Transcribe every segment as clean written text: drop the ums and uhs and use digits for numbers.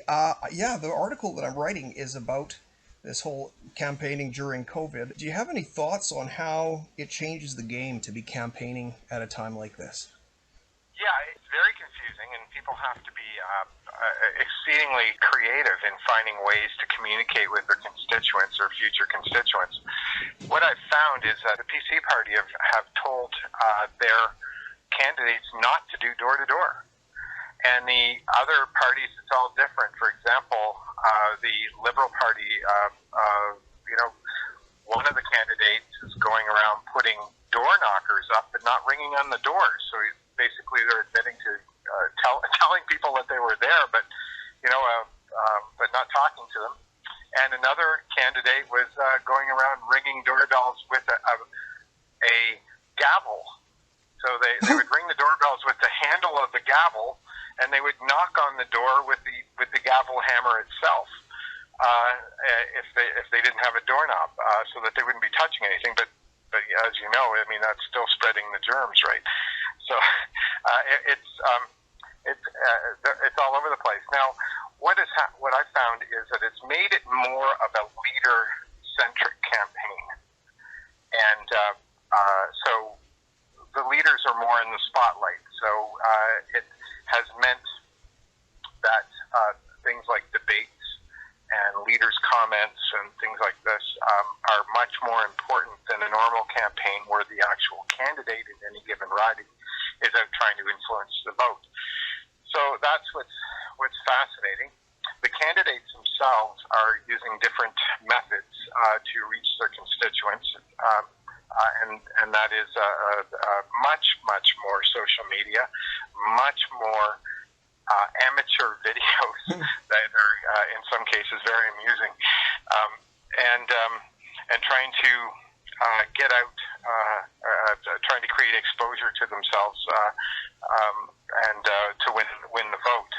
Yeah, the article that I'm writing is about this whole campaigning during COVID. Do you have any thoughts on how it changes the game to be campaigning at a time like this? Yeah, it's very confusing, and people have to be exceedingly creative in finding ways to communicate with their constituents or future constituents. What I've found is that the PC party have told their candidates not to do door-to-door. And the other parties, it's all different. For example, the Liberal Party, one of the candidates is going around putting door knockers up but not ringing on the doors. So basically they're admitting to telling people that they were there, but not talking to them. And another candidate was going around ringing doorbells with a gavel. So they would ring the doorbells with the handle of the gavel, and they would knock on the door with the gavel hammer itself if they didn't have a doorknob, so that they wouldn't be touching anything. But as you know, I mean, that's still spreading the germs, right? So it's all over the place. Now, what I found is that it's made it more of a leader-centric campaign, and so the leaders are more in the spotlight. So it has meant that things like debates and leaders' comments and things like this are much more important than a normal campaign where the actual candidate in any given riding is out trying to influence the vote. So that's what's fascinating. The candidates themselves are using different methods to reach their constituents, and that is much more social media, much more amateur videos that are in some cases very amusing, and trying to get out, trying to create exposure to themselves and to win the vote.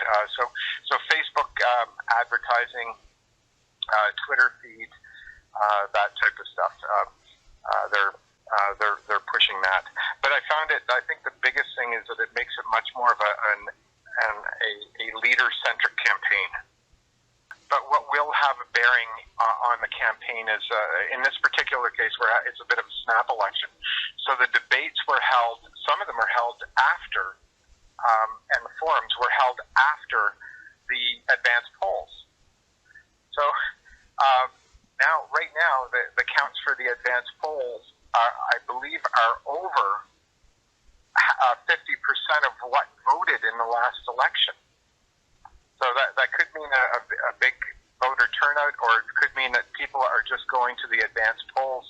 So Facebook advertising, Twitter feed, that type of stuff. They're pushing that. But I think the biggest thing is that it makes it much more of a leader-centric campaign. But what will have a bearing on the campaign is, in this particular case, where it's a bit of a snap election. So the debates were held, some of them are held after, and the forums were held after the advanced polls. So right now, the counts for the advanced polls, I believe, are over 50% of what voted in the last election. So that could mean a big voter turnout, or it could mean that people are just going to the advanced polls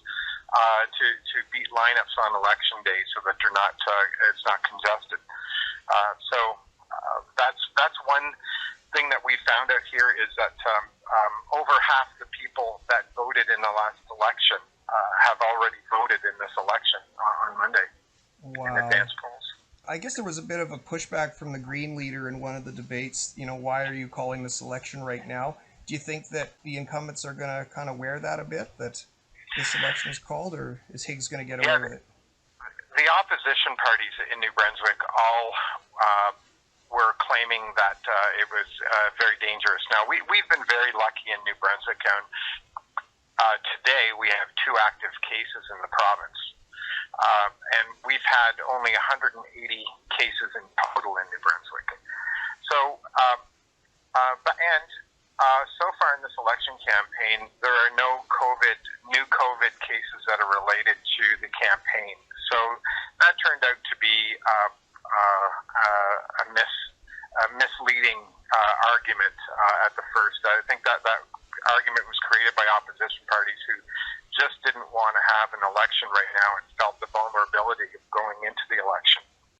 to beat lineups on election day, so that it's not congested. So that's one thing that we found out here is that over half the people that voted in the last election have already voted in this election on Monday. Wow. In advanced polls. I guess there was a bit of a pushback from the Green leader in one of the debates. Why are you calling this election right now? Do you think that the incumbents are going to kind of wear that a bit, that this election is called, or is Higgs going to get away with it? The opposition parties in New Brunswick all were claiming that it was very dangerous. Now, we've been very lucky in New Brunswick, and today we have 2 active cases in the province. And we've had only 180 cases in total in New Brunswick. So, so far in this election campaign, there are no new COVID cases that are related to the campaign. So that turned out to be a misleading argument at the first. I think that argument was created by opposition parties who just didn't want to have an election right now and felt the vulnerability of going into the election.